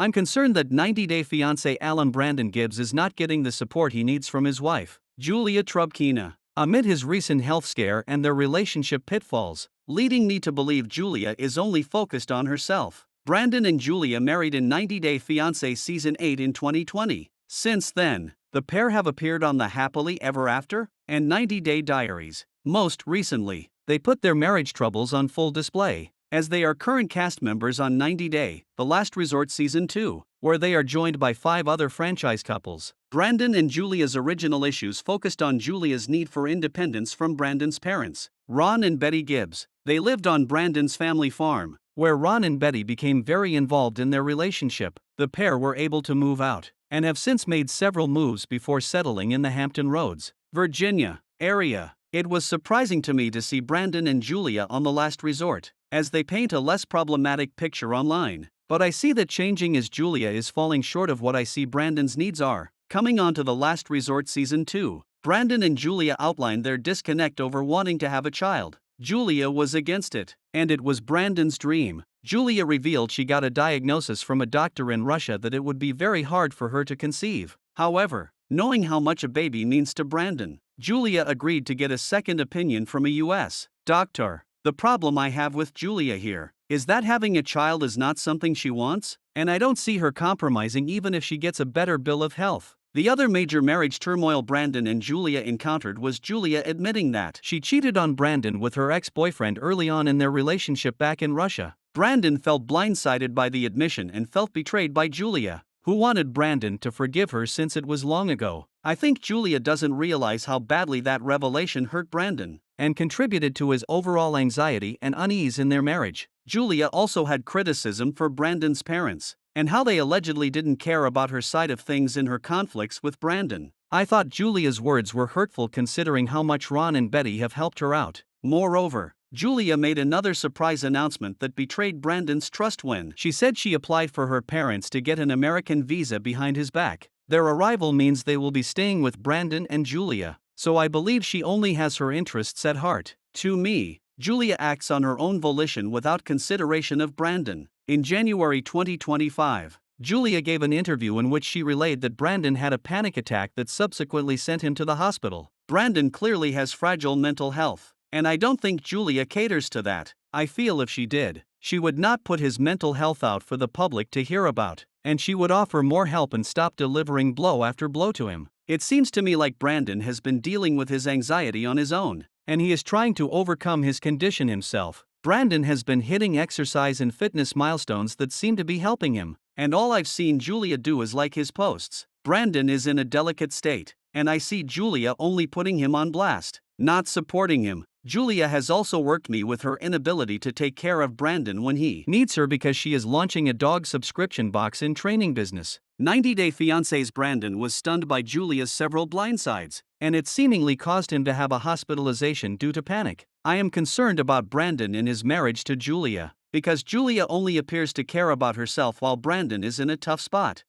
I'm concerned that 90-day fiancé Alan Brandon Gibbs is not getting the support he needs from his wife, Julia Trubkina, amid his recent health scare and their relationship pitfalls, leading me to believe Julia is only focused on herself. Brandon and Julia married in 90-Day Fiancé Season 8 in 2020. Since then, the pair have appeared on the Happily Ever After and 90-Day Diaries. Most recently, they put their marriage troubles on full display, as they are current cast members on 90 Day, The Last Resort Season 2, where they are joined by 5 other franchise couples. Brandon and Julia's original issues focused on Julia's need for independence from Brandon's parents, Ron and Betty Gibbs. They lived on Brandon's family farm, where Ron and Betty became very involved in their relationship. The pair were able to move out, and have since made several moves before settling in the Hampton Roads, Virginia, area. It was surprising to me to see Brandon and Julia on The Last Resort, as they paint a less problematic picture online. But I see that changing as Julia is falling short of what I see Brandon's needs are. Coming on to The Last Resort Season 2, Brandon and Julia outlined their disconnect over wanting to have a child. Julia was against it, and it was Brandon's dream. Julia revealed she got a diagnosis from a doctor in Russia that it would be very hard for her to conceive. However, knowing how much a baby means to Brandon, Julia agreed to get a second opinion from a U.S. doctor. The problem I have with Julia here is that having a child is not something she wants, and I don't see her compromising even if she gets a better bill of health. The other major marriage turmoil Brandon and Julia encountered was Julia admitting that she cheated on Brandon with her ex-boyfriend early on in their relationship back in Russia. Brandon felt blindsided by the admission and felt betrayed by Julia, who wanted Brandon to forgive her since it was long ago. I think Julia doesn't realize how badly that revelation hurt Brandon and contributed to his overall anxiety and unease in their marriage. Julia also had criticism for Brandon's parents and how they allegedly didn't care about her side of things in her conflicts with Brandon. I thought Julia's words were hurtful considering how much Ron and Betty have helped her out. Moreover, Julia made another surprise announcement that betrayed Brandon's trust when she said she applied for her parents to get an American visa behind his back. Their arrival means they will be staying with Brandon and Julia, so I believe she only has her interests at heart. To me, Julia acts on her own volition without consideration of Brandon. In January 2025, Julia gave an interview in which she relayed that Brandon had a panic attack that subsequently sent him to the hospital. Brandon clearly has fragile mental health, and I don't think Julia caters to that. I feel if she did, she would not put his mental health out for the public to hear about, and she would offer more help and stop delivering blow after blow to him. It seems to me like Brandon has been dealing with his anxiety on his own, and he is trying to overcome his condition himself. Brandon has been hitting exercise and fitness milestones that seem to be helping him, and all I've seen Julia do is like his posts. Brandon is in a delicate state, and I see Julia only putting him on blast, not supporting him. Julia has also worked me with her inability to take care of Brandon when he needs her because she is launching a dog subscription box in training business. 90-Day Fiancé's Brandon was stunned by Julia's several blindsides, and it seemingly caused him to have a hospitalization due to panic. I am concerned about Brandon in his marriage to Julia, because Julia only appears to care about herself while Brandon is in a tough spot.